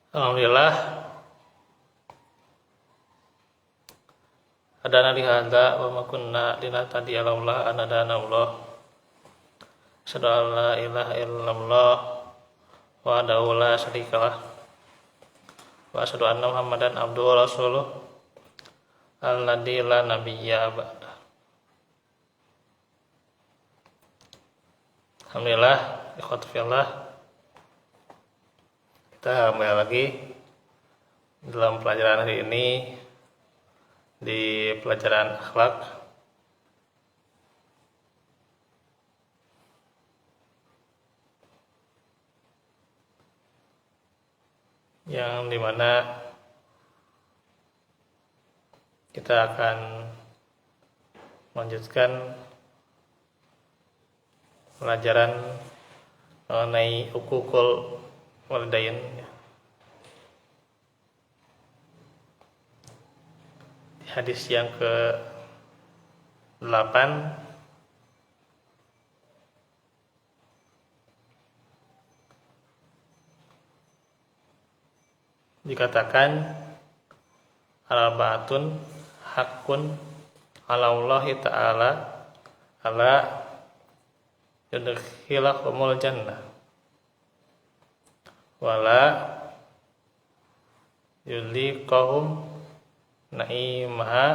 Alhamdulillah hadana li hadza wa ma kunna linahtadiya laula an hadana Allah. Asyhadu an la ilaha illallah wahdahu la syarikalah wa asyhadu anna Muhammadan abduhu wa rasuluh alladzi la nabiyya ba'da. Alhamdulillah, ikhwati fillah, kita kembali lagi dalam pelajaran hari ini di pelajaran akhlak. Yang dimana kita akan melanjutkan pelajaran mengenai hukukul walidain. Di hadis yang ke-8 dikatakan arba'atun hakun alallahi ta'ala ala yudkhilahumul jannah wala yuliqahum na'imaha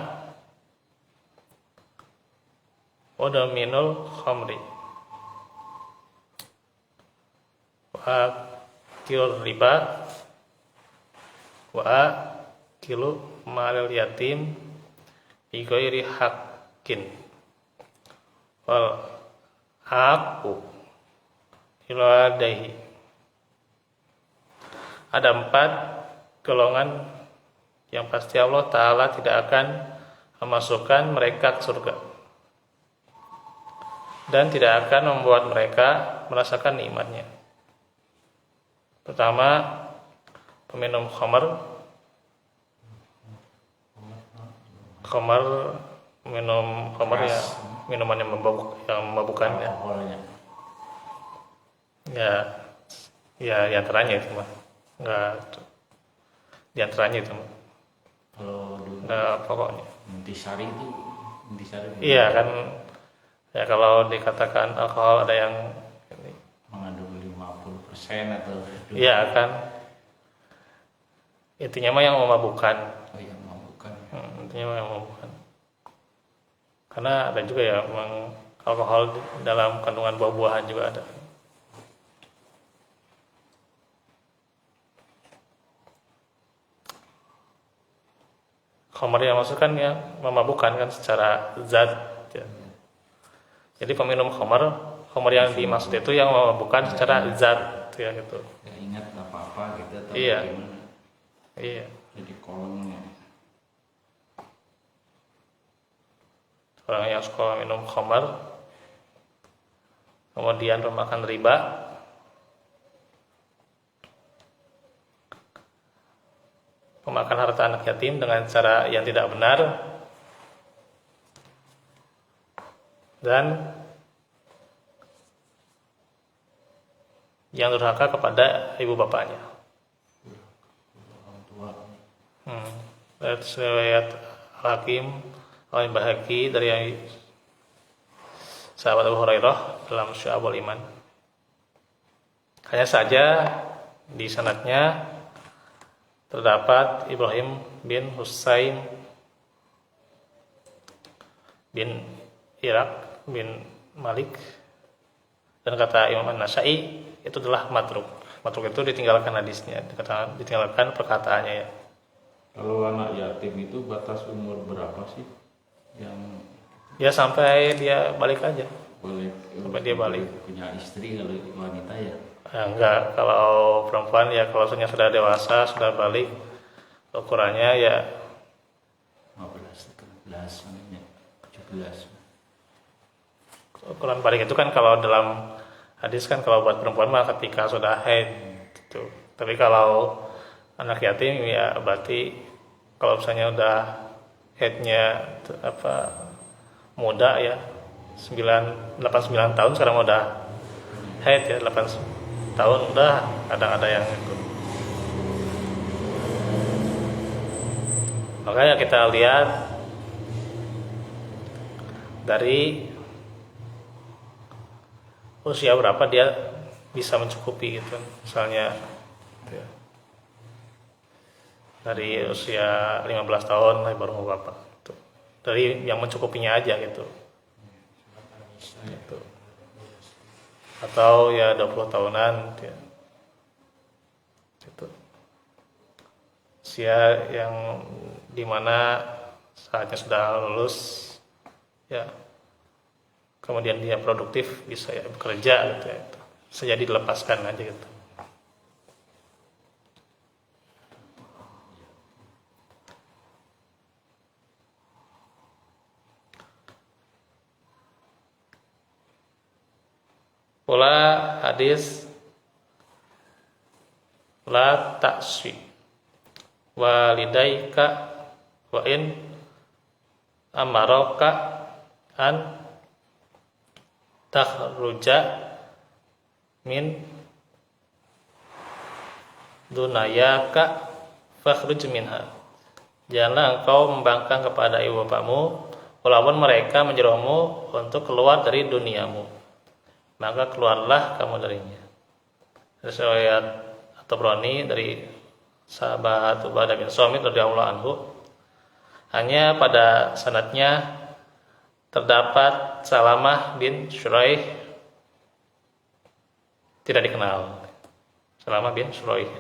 wa daminul khamri wa akil riba wa akilu malil yatim bi ghairi haqqin wal aku iladaihi. Ada 4 golongan yang pasti Allah Ta'ala tidak akan memasukkan mereka ke surga dan tidak akan membuat mereka merasakan nikmatnya. Pertama, peminum khamar, minum khamar ya, minuman yang memabukkan ya diantaranya itu mah nggak diantaranya itu mah kalau dulu pokoknya intisari iya kan ya. Kalau dikatakan alkohol ada yang mengandung 50% atau iya kan, intinya mah yang memabukkan. yang memabukkan Intinya mah yang memabukkan, karena ada juga ya memang alkohol dalam kandungan buah-buahan juga ada. Khamar yang masuk kan ya memabukkan kan secara zat ya. Jadi peminum khamar yang dimaksud itu yang memabukkan secara zat ya gitu. ya ingat apa-apa gitu atau Iya. gimana Iya. jadi kolomnya Orang yang suka minum khamar kemudian memakan riba, memakan harta anak yatim dengan cara yang tidak benar, dan yang durhaka kepada ibu bapaknya. orang tua. Riwayat Hakim Al-Bahaqi dari sahabat Abu Hurairah dalam Syu'abul Iman. Hanya saja di sanadnya terdapat Ibrahim bin Husain bin Irak bin Malik, dan kata Imam An-Nasa'i itu adalah matruk. Matruk itu ditinggalkan hadisnya, ditinggalkan perkataannya ya. Kalau anak yatim itu batas umur berapa sih yang Ya sampai dia balik aja. boleh Sampai dia balik. punya istri kalau wanita ya Enggak, kalau perempuan ya kalau sudah dewasa, sudah balik, ukurannya ya 15, 17 namanya 17. ukuran balik itu kan kalau dalam hadis kan kalau buat perempuan mah ketika sudah haid gitu. Tapi kalau anak yatim ya berarti kalau misalnya udah haidnya muda ya 89 tahun, sekarang udah haid ya 8 tahun udah kadang ada yang ikut. Makanya kita lihat dari usia berapa dia bisa mencukupi gitu. Misalnya gitu ya, dari usia 15 tahun baru mau bapak gitu. Dari yang mencukupinya aja gitu. Gitu. Atau ya 20 tahunan gitu ya. Gitu. Usia yang dimana saatnya sudah lulus ya, kemudian dia produktif, bisa ya bekerja gitu ya, bisa jadi dilepaskan aja gitu. Pula hadis la ta'swi walidaika wa in amaraka an takhruja min dunayaka fakhruj minha. Janganlah engkau membangkang kepada ibu bapakmu walaupun mereka menyuruhmu untuk keluar dari duniamu, maka keluarlah kamu darinya. Riwayat At-Tabrani dari sahabat Ubadah bin Samit radhiyallahu anhu, hanya pada sanadnya terdapat Salamah bin Syuraih, tidak dikenal. Salamah bin Syuraih.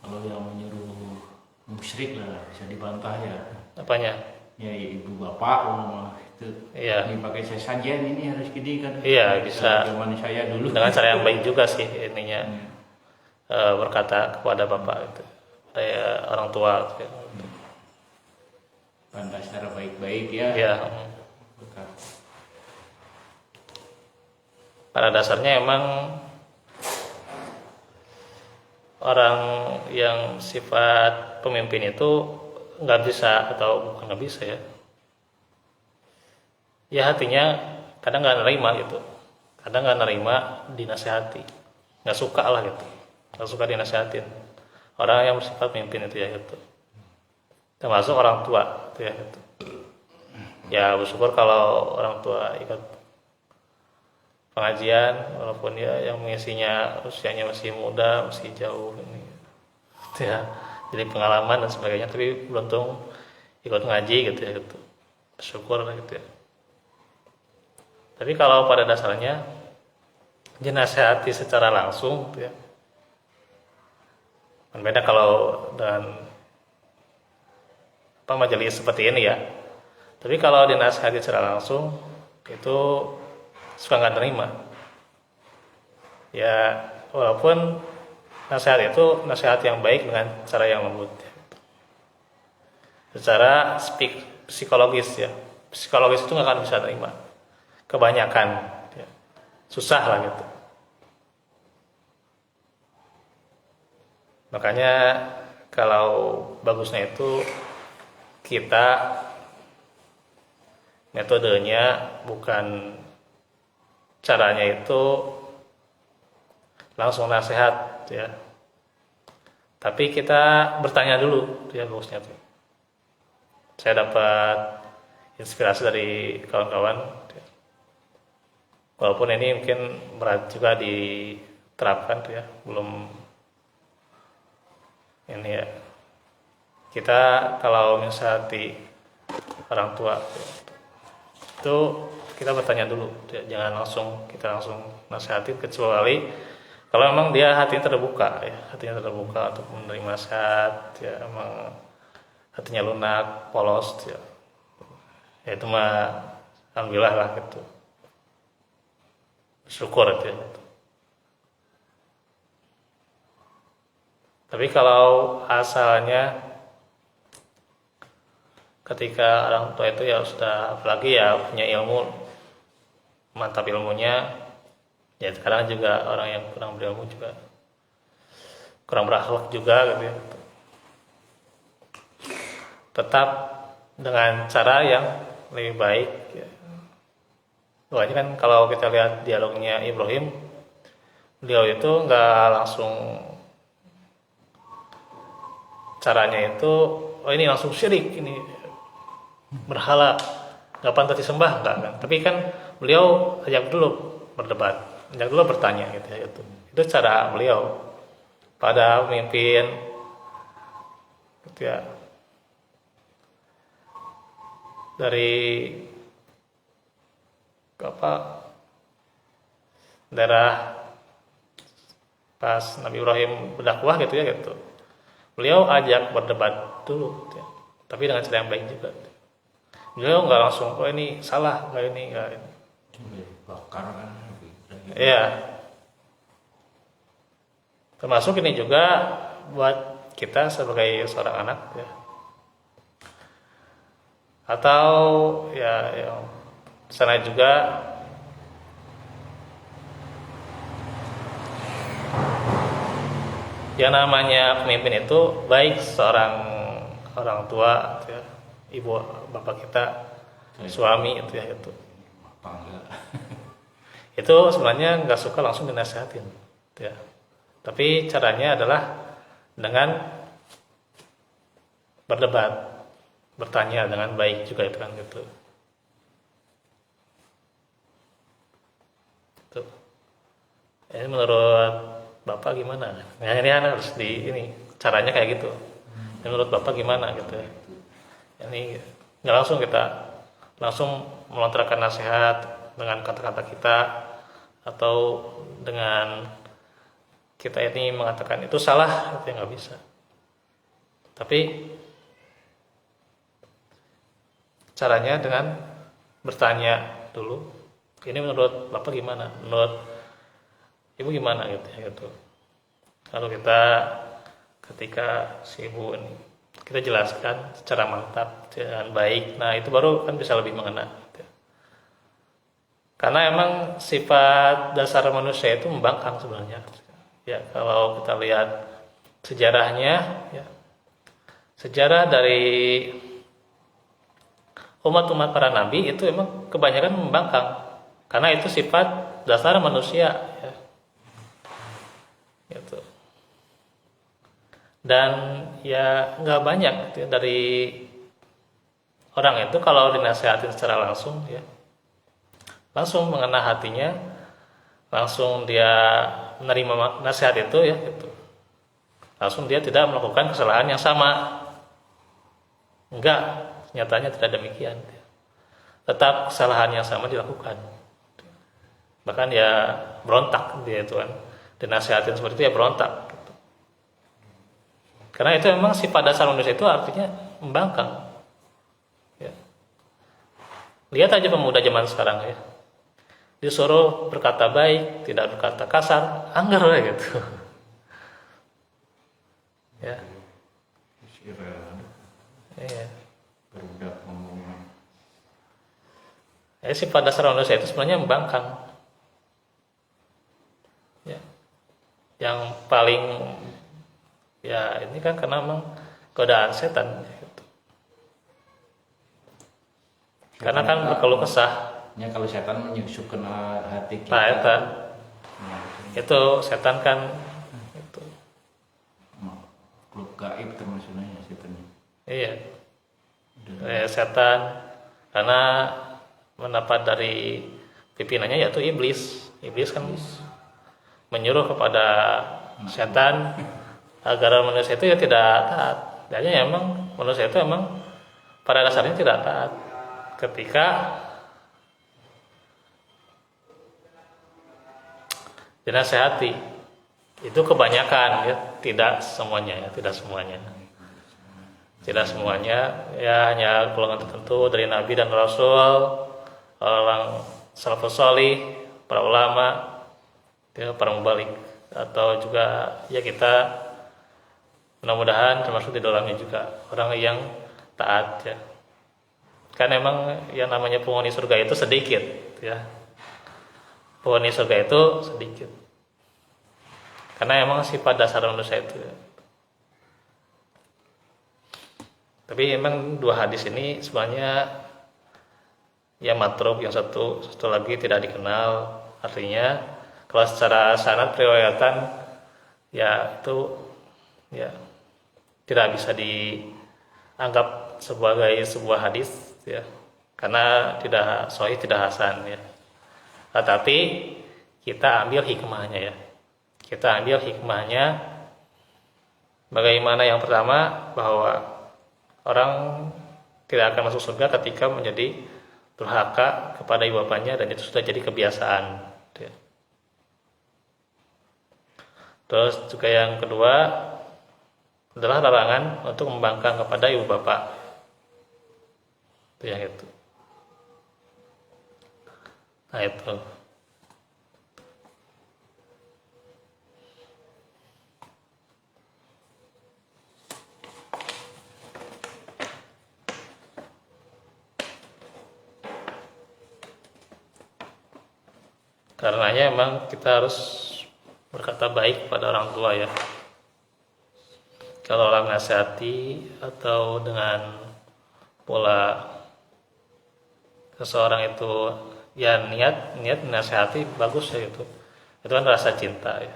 Kalau yang menyuruh musyrik lah bisa dibantah ya. Apanya? Ya ibu bapak mama itu. Iya. Ini pakai sesajen ini harus gini kan. Iya, bisa. Zaman saya dulu. Dengan cara yang baik juga sih ininya. Berkata kepada bapak itu, kayak orang tua gitu. Bantah secara baik-baik ya. Iya. Betul. Pada dasarnya emang orang yang sifat pemimpin itu nggak bisa, atau bukan nggak bisa ya, ya hatinya kadang nggak nerima gitu, kadang nggak nerima dinasehati, nggak suka lah gitu, nggak suka dinasehatin orang yang bersifat pemimpin itu ya gitu, termasuk orang tua itu ya gitu. Ya bersyukur kalau orang tua ikut pengajian walaupun ya yang mengisinya usianya masih muda, masih jauh ini gitu ya, jadi pengalaman dan sebagainya, tapi beruntung ikut ngaji gitu ya gitu, bersyukur gitu ya. Tapi kalau pada dasarnya dinasehati secara langsung gitu ya, berbeda kalau dengan majelis seperti ini ya. Tapi kalau dinasehati secara langsung itu suka nggak terima. Ya walaupun nasihat itu nasihat yang baik dengan cara yang lembut. Secara psikologis ya, psikologis itu nggak akan bisa terima. Kebanyakan ya, susah lah gitu. Makanya kalau bagusnya itu kita metodenya bukan caranya itu langsung nasihat ya, tapi kita bertanya dulu ya bagusnya tuh. Saya dapat inspirasi dari kawan-kawan ya. Walaupun ini mungkin berat juga diterapkan tuh ya, belum ini ya. Kita kalau misalnya orang tua itu kita bertanya dulu, jangan kita langsung nasihatin, kecuali kalau memang dia hatinya terbuka ya, hatinya terbuka untuk menerima nasihat ya, emang hatinya lunak, polos ya, ya itu mah alhamdulillah lah gitu, bersyukur ya gitu. Tapi kalau asalnya ketika orang tua itu ya sudah, apalagi ya punya ilmu, mantap ilmunya, ya sekarang juga orang yang kurang berilmu juga kurang berakhlak juga gitu ya. Tetap dengan cara yang lebih baik ya. Makanya kan kalau kita lihat dialognya Ibrahim, beliau itu nggak langsung, caranya itu oh ini langsung syirik, ini berhala, nggak pantas disembah, enggak kan. Tapi kan beliau ajak dulu berdebat, ajak dulu bertanya gitu ya. Itu cara beliau pada pemimpin gitu ya, dari apa daerah pas Nabi Ibrahim berdakwah gitu ya gitu. Beliau ajak berdebat dulu gitu ya. Tapi dengan cara yang baik juga. Beliau nggak langsung oh ini salah, nggak ini nggak ini. Bakar kan. Iya. Termasuk ini juga buat kita sebagai seorang anak ya. Atau ya yang sana juga yang namanya pemimpin itu baik seorang orang tua gitu ya, ibu bapak kita, suami itu ya itu. Apa enggak? Itu sebenarnya nggak suka langsung dinasihatin gitu ya. Tapi caranya adalah dengan berdebat, bertanya dengan baik juga itu kan gitu. Tuh. Ini menurut Bapak gimana? Nah, ini harus ini caranya kayak gitu. Menurut Bapak gimana gitu ya? Ini nggak langsung kita langsung melontarkan nasihat dengan kata-kata kita atau dengan kita ini mengatakan itu salah, itu nggak bisa. Tapi caranya dengan bertanya dulu. Ini menurut Bapak gimana? Menurut Ibu gimana gitu ya gitu. Lalu kita ketika si ibu ini kita jelaskan secara mantap dengan baik. Nah itu baru kan bisa lebih mengena. Gitu. Karena emang sifat dasar manusia itu membangkang sebenarnya. Ya kalau kita lihat sejarahnya, ya, sejarah dari umat-umat para nabi itu emang kebanyakan membangkang. Karena itu sifat dasar manusia. Ya. Gitu. Dan ya nggak banyak gitu ya, dari orang itu kalau dinasihatin secara langsung ya langsung mengena hatinya, langsung dia menerima nasihat itu ya gitu. Langsung dia tidak melakukan kesalahan yang sama. Enggak, nyatanya tidak demikian. Tetap kesalahan yang sama dilakukan. Bahkan ya berontak dia itu kan. Dinasihatin seperti itu ya berontak gitu. Karena itu memang sifat dasar manusia itu artinya membangkang ya. Lihat aja pemuda zaman sekarang ya, disuruh berkata baik, tidak berkata kasar, anggar lah gitu ya. Iya. Berudak ngomong. Ya, sifat dasar manusia itu sebenarnya membangkang ya. Yang paling ya ini kan karena memang godaan setan gitu. Karena kan berkeluh kesah. Ya kalau setan menyusup kena hati kita. Nah, itu setan kan itu. Makhluk gaib termasuknya ya setannya. Iya. Setan karena mendapat dari pimpinannya yaitu iblis. Iblis kan menyuruh kepada setan agar manusia itu ya tidak taat. Jadi memang manusia itu memang pada dasarnya tidak taat. Ketika dinasehati itu kebanyakan ya, tidak semuanya ya, tidak semuanya ya, hanya golongan tertentu dari Nabi dan Rasul, orang salafus salih, para ulama, ya, para mubalik, atau juga ya kita mudah-mudahan termasuk di dalamnya juga orang yang taat ya. Kan emang yang namanya penghuni surga itu sedikit ya. Penghuni surga itu sedikit. Karena emang sifat dasar manusia itu ya. Tapi emang dua hadis ini sebenarnya yang matruk, yang satu lagi tidak dikenal. Artinya kalau secara sanad periwayatan ya itu ya tidak bisa anggap sebagai sebuah hadis ya, karena tidak sahih, tidak hasan ya. Tetapi kita ambil hikmahnya ya. Kita ambil hikmahnya bagaimana. Yang pertama, bahwa orang tidak akan masuk surga ketika menjadi durhaka kepada ibu bapanya, dan itu sudah jadi kebiasaan ya. Terus juga yang kedua adalah larangan untuk membangkang kepada ibu bapak. Itu yang itu. Nah itu. Karenanya emang kita harus berkata baik pada orang tua ya. Kalau orang nasihati atau dengan pola seseorang itu ya niat nasihati bagus ya, itu kan rasa cinta ya.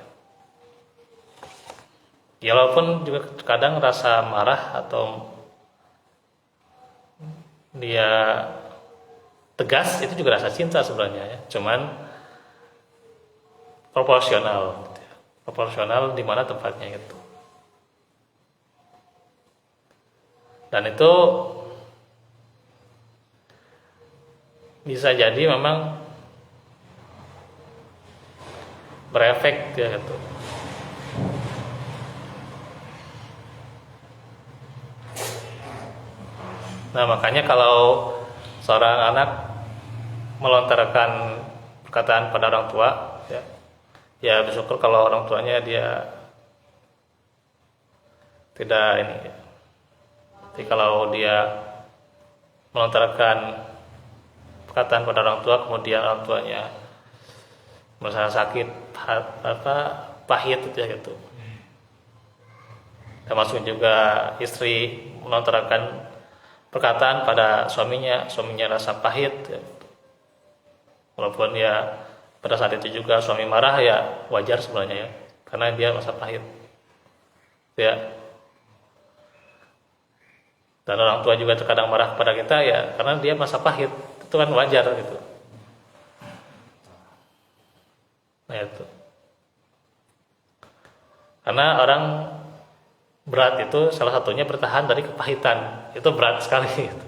Ya walaupun juga kadang rasa marah atau dia tegas, itu juga rasa cinta sebenarnya ya. Cuman proporsional gitu ya. Proporsional di mana tempatnya itu. Dan itu bisa jadi memang berefek ya gitu. Nah makanya kalau seorang anak melontarkan perkataan pada orang tua ya bersyukur kalau orang tuanya dia tidak ini ya. Jadi kalau dia melontarkan perkataan pada orang tua, kemudian orang tuanya merasa sakit, pahit gitu. Termasuk juga istri melontarkan perkataan pada suaminya rasa pahit ya. Walaupun ya pada saat itu juga suami marah ya wajar sebenarnya ya, karena dia merasa pahit ya. Dan orang tua juga terkadang marah kepada kita ya karena dia merasa pahit, itu kan wajar gitu. Nah itu. Karena orang berat itu salah satunya bertahan dari kepahitan, itu berat sekali gitu.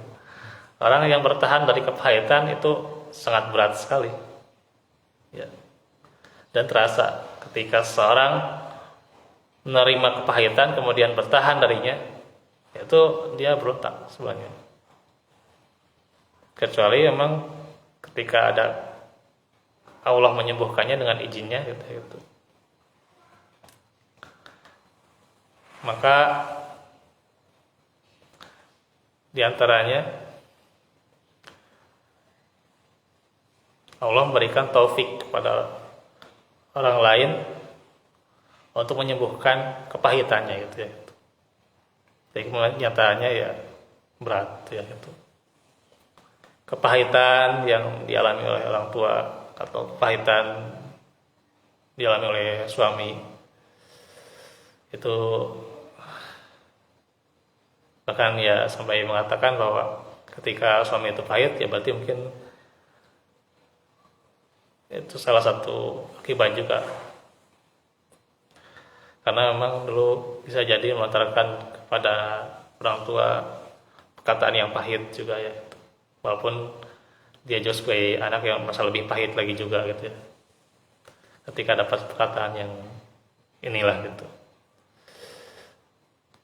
Orang yang bertahan dari kepahitan itu sangat berat sekali ya. Dan terasa ketika seorang menerima kepahitan kemudian bertahan darinya, itu dia berontak sebenarnya. Kecuali memang ketika ada Allah menyembuhkannya dengan izinnya gitu. Maka diantaranya Allah memberikan taufik kepada orang lain untuk menyembuhkan kepahitannya gitu ya. Jadi kenyataannya ya berat ya itu. Kepahitan yang dialami oleh orang tua atau kepahitan dialami oleh suami itu bahkan ya sampai mengatakan bahwa ketika suami itu pahit ya berarti mungkin itu salah satu akibat juga. Karena memang dulu bisa jadi melontarkan kepada orang tua perkataan yang pahit juga ya. Walaupun dia juga sebagai anak yang masa lebih pahit lagi juga gitu ya. Ketika dapat perkataan yang inilah gitu.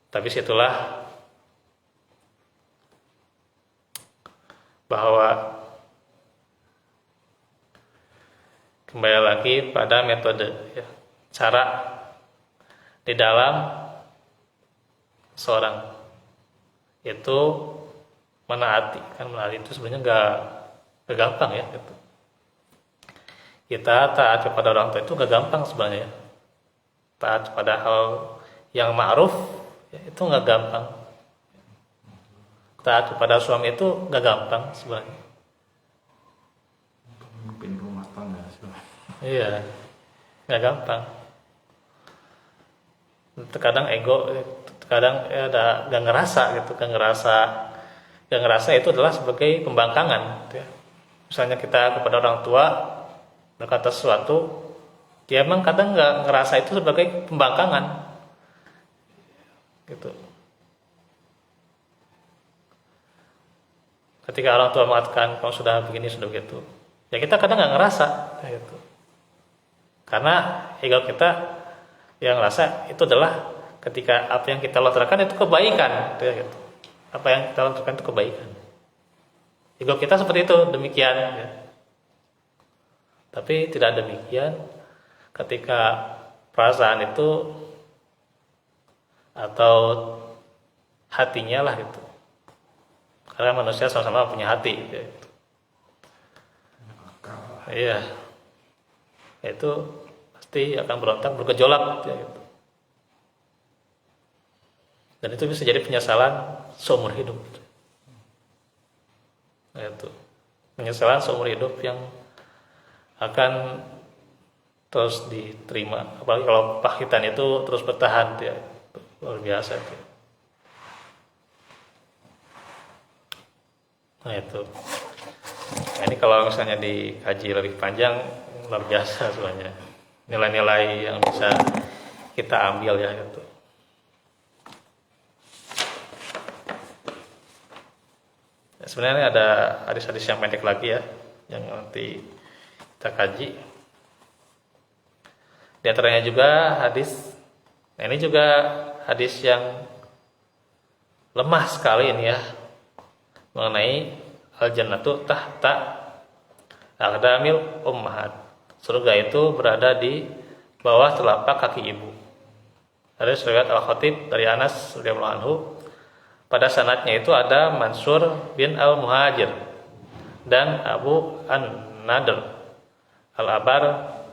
Tapi situlah bahwa kembali lagi pada metode ya. Cara di dalam seorang itu menaati, kan menaati itu sebenarnya gak gampang ya gitu. Kita taat kepada orang tua itu gak gampang sebenarnya ya. Taat pada hal yang ma'ruf ya, itu gak gampang. Taat kepada suami itu gak gampang sebenarnya. Mungkin rumah tangga sebenarnya. Iya, gak gampang. Terkadang ego kadang ya ada gak ngerasa gitu, gak ngerasa itu adalah sebagai pembangkangan gitu ya. Misalnya kita kepada orang tua berkata sesuatu, ya emang kadang nggak ngerasa itu sebagai pembangkangan gitu. Ketika orang tua mengatakan kamu sudah begini sudah begitu, ya kita kadang nggak ngerasa kayak gitu, karena ego kita yang ngerasa itu adalah ketika apa yang kita lontarkan itu kebaikan gitu. Apa yang kita lontarkan itu kebaikan, ego kita seperti itu, demikian ya. Tapi tidak demikian ketika perasaan itu atau hatinya lah gitu, karena manusia sama-sama punya hati gitu. Iya, itu pasti akan berontak, bergejolak gitu. Dan itu bisa jadi penyesalan seumur hidup. Itu penyesalan seumur hidup yang akan terus diterima, apalagi kalau pahitan itu terus bertahan ya, luar biasa itu. Nah itu, nah, ini kalau misalnya dikaji lebih panjang luar biasa sebenarnya nilai-nilai yang bisa kita ambil ya gitu. Ya, sebenarnya ada hadis-hadis yang pendek lagi ya yang nanti kita kaji. Di antaranya juga hadis, nah ini juga hadis yang lemah sekali ini ya, mengenai al-jannatu tahta aqdamil ummahat. Surga itu berada di bawah telapak kaki ibu. Hadis riwayat Al-Khatib dari Anas radhiyallahu anhu. Pada sanadnya itu ada Mansur bin Al-Muhajir dan Abu An-Nadr Al-Abar,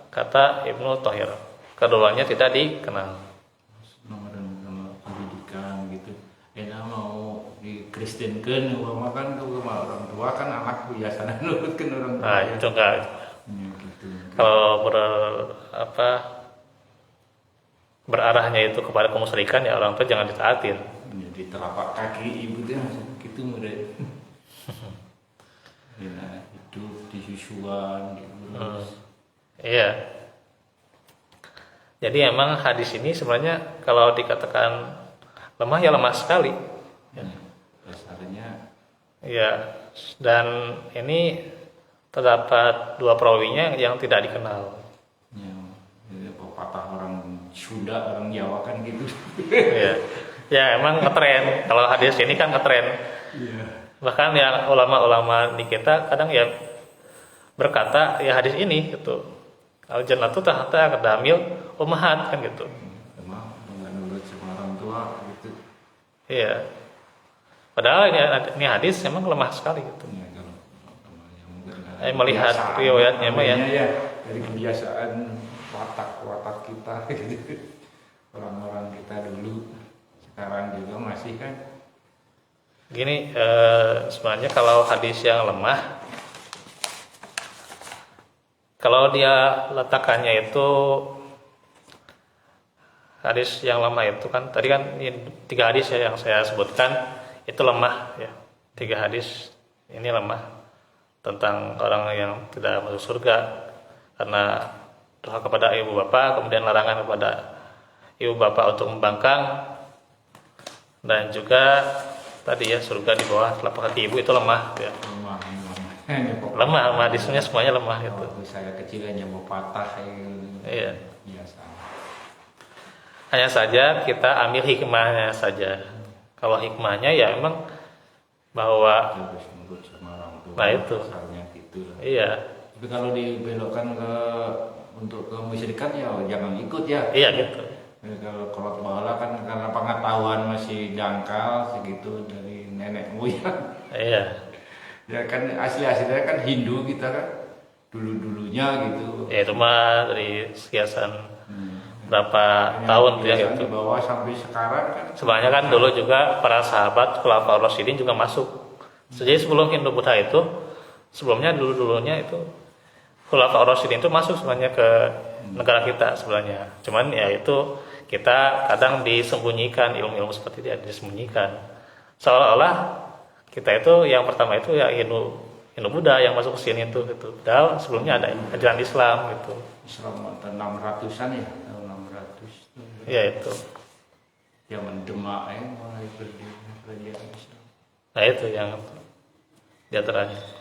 kata Ibnu Thahir. Keduanya tidak dikenal. Nomor pendidikan gitu. Enak mau dikristenkeun umpama kan orang tua kan anak biasanya nurutkeun orang tua. Nah, itu enggak. Ya, gitu. Kalau berarahnya itu kepada kemusyrikan ya orang tua jangan ditaatin. Di telapak kaki ibu teh gitu mudah. Ya, hidup di susuan diurus. Iya. Jadi emang hadis ini sebenarnya kalau dikatakan lemah ya lemah sekali. Ya. Dasarnya. Ya, dan ini terdapat dua perawinya yang tidak dikenal. Ya, pepatah orang Sunda, orang Jawa kan gitu. Iya. Ya emang ngetren. Kalau hadis ini kan ngetren. Iya. Bahkan ya ulama-ulama di kita kadang ya berkata ya hadis ini gitu. Al-jannatu tahta aqdamil ummahat kan gitu. Emang nggak nurut sama orang tua gitu. Iya. Padahal ini hadis memang lemah sekali gitu. Ya, kalau Melihat riwayatnya mah ya. Dari kebiasaan watak kita gitu. Orang-orang kita dulu sekarang juga masih kan. Gini, sebenarnya kalau hadis yang lemah, kalau dia letakkannya itu hadis yang lemah itu kan tadi kan ini 3 hadis ya yang saya sebutkan itu lemah ya. 3 hadis ini lemah tentang orang yang tidak masuk surga karena doa kepada ibu bapak, kemudian larangan kepada ibu bapak untuk membangkang, dan juga tadi ya surga di bawah telapak kaki ibu itu lemah ya. Lemah hadisnya semuanya lemah gitu. Waktu saya kecil hanya mau patah Iya. biasa. Hanya saja kita ambil hikmahnya saja. Kalau hikmahnya ya memang bahwa Terus nurut sama orang tua. Nah, itu. Kasarnya gitu. iya, Tapi kalau dibelokkan untuk kemusyrikan ya jangan ikut ya. iya gitu. Kalau kolot bala kan karena pengetahuan masih dangkal segitu dari nenek moyang. Iya. Ya kan asli-aslinya kan Hindu kita kan dulu-dulunya gitu. Ya itu mah dari sekian berapa tahun ya gitu. Di bawah sampai sekarang kan. Sebenarnya kan dulu juga para sahabat Khulafaur Rasyidin juga masuk. Jadi sebelum Hindu Buddha itu, sebelumnya dulu-dulunya itu Khulafaur Rasyidin itu masuk sebenarnya ke negara kita sebenarnya. Cuman ya itu kita kadang disembunyikan, ilmu-ilmu seperti itu disembunyikan. Seolah-olah kita itu yang pertama itu ya Hindu Buddha yang masuk ke sini itu gitu. Padahal sebelumnya ada ajaran Islam gitu. Islam tahun 600-an ya, tahun 600. Ya itu. Zaman Demak mulai berdiri kerajaan Islam. Nah itu yang diantaranya.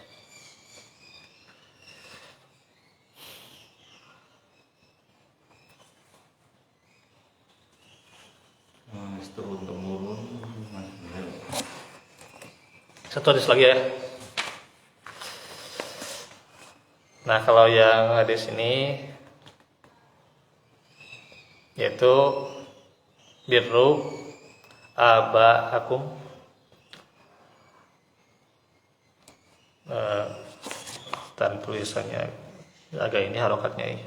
Turun temurun. Satu hadis lagi ya. Nah kalau yang hadis ini yaitu birru abaakum, dan tulisannya agak ini harokatnya ini.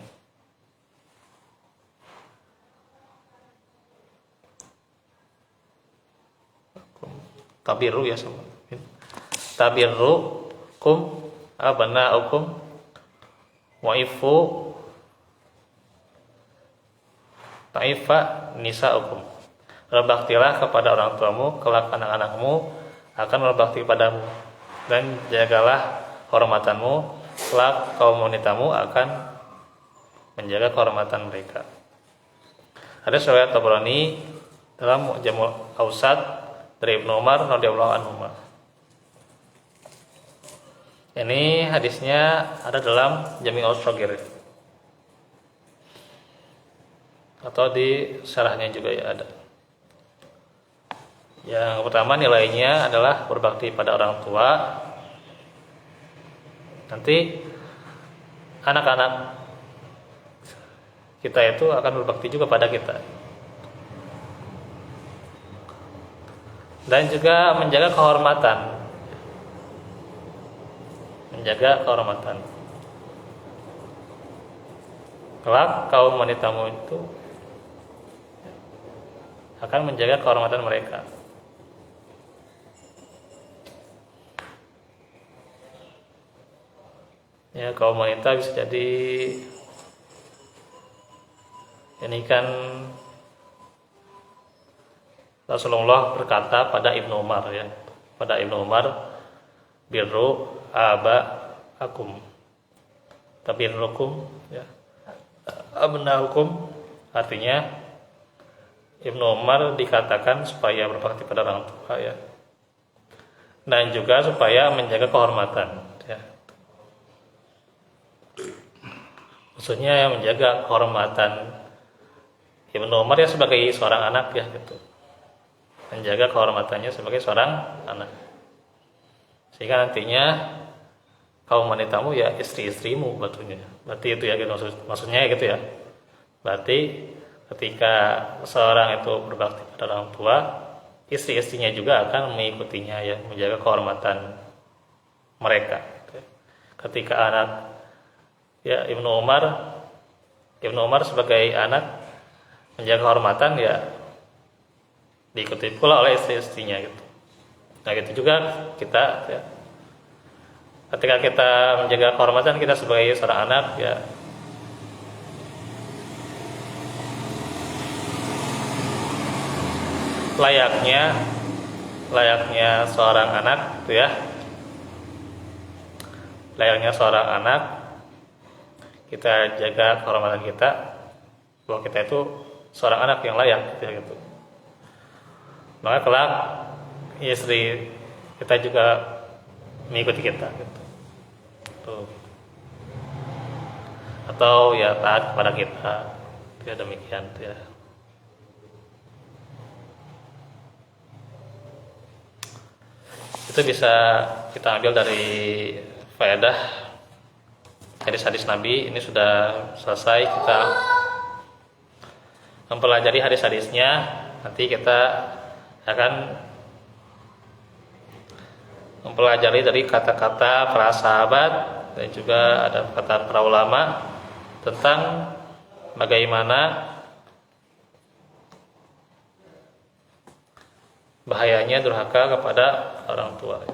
Tabiru ya sama. Tabiru kum abanaukum waifu taifa nisaukum. Berbaktilah kepada orang tuamu, kelak anak-anakmu akan berbakti padamu, dan jagalah kehormatanmu, kelak kaum wanitamu akan menjaga kehormatan mereka. Ada riwayat Tabrani dalam Mu'jamul Awsat dari Ibnu Umar radhiyallahu anhu. Ini hadisnya ada dalam Jami'us Shaghir atau di syarahnya juga ya ada. Yang pertama nilainya adalah berbakti pada orang tua. Nanti anak-anak kita itu akan berbakti juga pada kita. Dan juga menjaga kehormatan. Menjaga kehormatan. Kelak kaum wanitamu itu akan menjaga kehormatan mereka. Ya, kaum wanita bisa jadi ini kan Rasulullah berkata pada Ibnu Umar ya, pada Ibnu Umar, birru abaakum tabirrukum ya abnaukum, artinya Ibnu Umar dikatakan supaya berbakti pada orang tua ya, dan juga supaya menjaga kehormatan ya. Maksudnya yang menjaga kehormatan Ibnu Umar ya sebagai seorang anak ya gitu, menjaga kehormatannya sebagai seorang anak, sehingga nantinya kaum wanitamu ya istri-istrimu batunya. Berarti itu ya gitu, maksudnya gitu ya. Berarti ketika seorang itu berbakti pada orang tua, istri-istrinya juga akan mengikutinya ya, menjaga kehormatan mereka. Ketika anak ya Ibnu Umar sebagai anak menjaga kehormatan ya diikuti pula oleh istri-istrinya gitu. Nah gitu juga kita ya, ketika kita menjaga kehormatan kita sebagai seorang anak ya, layaknya seorang anak gitu ya, layaknya seorang anak kita jaga kehormatan kita, bahwa kita itu seorang anak yang layak gitu. Maka kelak istri kita juga mengikuti kita gitu. Tuh. Atau ya taat kepada kita. Ya demikian ya. Itu bisa kita ambil dari faedah hadis-hadis Nabi. Ini sudah selesai kita mempelajari hadis-hadisnya. Nanti kita akan mempelajari dari kata-kata para sahabat dan juga ada kata para ulama tentang bagaimana bahayanya durhaka kepada orang tua.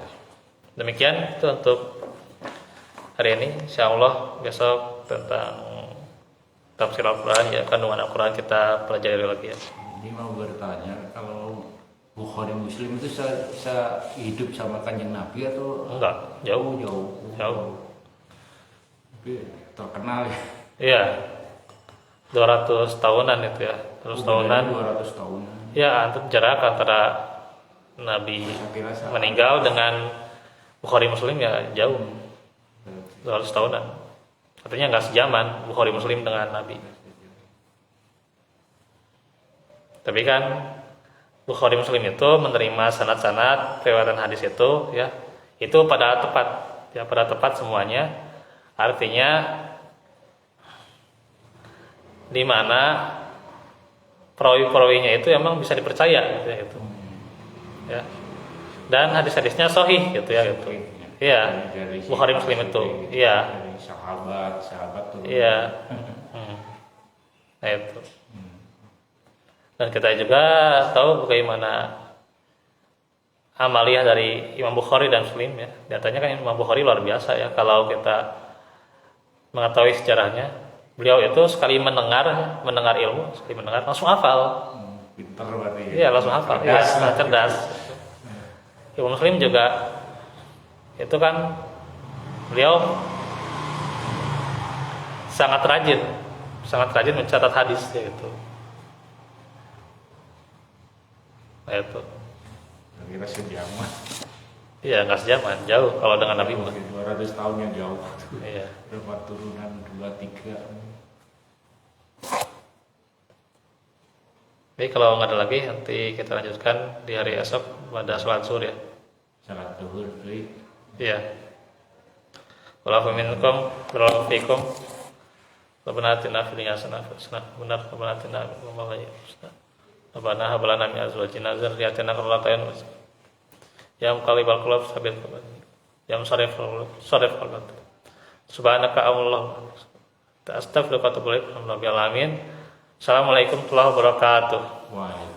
Demikian itu untuk hari ini. Insyaallah besok tentang tafsir Al-Quran ya, kandungan Al-Quran kita pelajari lagi ya. Ini mau bertanya, kalau Bukhari Muslim itu hidup sama kanjeng Nabi atau Enggak, jauh. jauh. Tapi terkenal ya. Iya, 200 tahunan itu ya, 200 tahunan. 200 tahunan. Ya, jarak antara Nabi Saya kira meninggal dengan Bukhari Muslim ya jauh, 200 tahunan. Artinya nggak sejaman Bukhari Muslim dengan Nabi. Tapi kan Bukhari Muslim itu menerima sanad-sanad riwayatan hadis itu ya, itu pada tepat ya, pada tepat semuanya. Artinya di mana perawi-perawinya itu emang bisa dipercaya gitu ya, gitu. Ya. Dan hadis-hadisnya sahih gitu ya gitu. Iya. Dari Bukhari Muslim itu. Iya. Dari sahabat tuh. Iya. Nah itu. Dan kita juga tahu bagaimana amaliyah dari Imam Bukhari dan Muslim ya. Nyatanya kan Imam Bukhari luar biasa ya. Kalau kita mengetahui sejarahnya, beliau itu sekali mendengar ilmu, sekali mendengar langsung hafal. Pintar berarti. Iya, langsung hafal. Iya, cerdas. Imam Muslim juga itu kan beliau sangat rajin mencatat hadis ya itu. Nah, itu. Kira sejaman. Iya, nggak sejaman, jauh kalau dengan Nabi Muhammad. 200 tahunnya jauh. Iya. Berapa turunan 2 3. Baik, kalau nggak ada lagi nanti kita lanjutkan di hari esok pada sholat zuhur ya. Salat zuhur deui. Iya. Walafu minkum berlalu fikum. Rabbana atina fid dunya hasanah wa fil akhirati hasanah wa qina adzabannar. Rabbana hab lana min azwajina wa dzurriyyatina qurrata a'yun. Ya muqallibal qulub tsabbit qalbi. Ya musarrif qalbi. Subhanaka Allahumma astaghfiruka wa atubu ilaik. Assalamualaikum warahmatullahi wabarakatuh. Wah.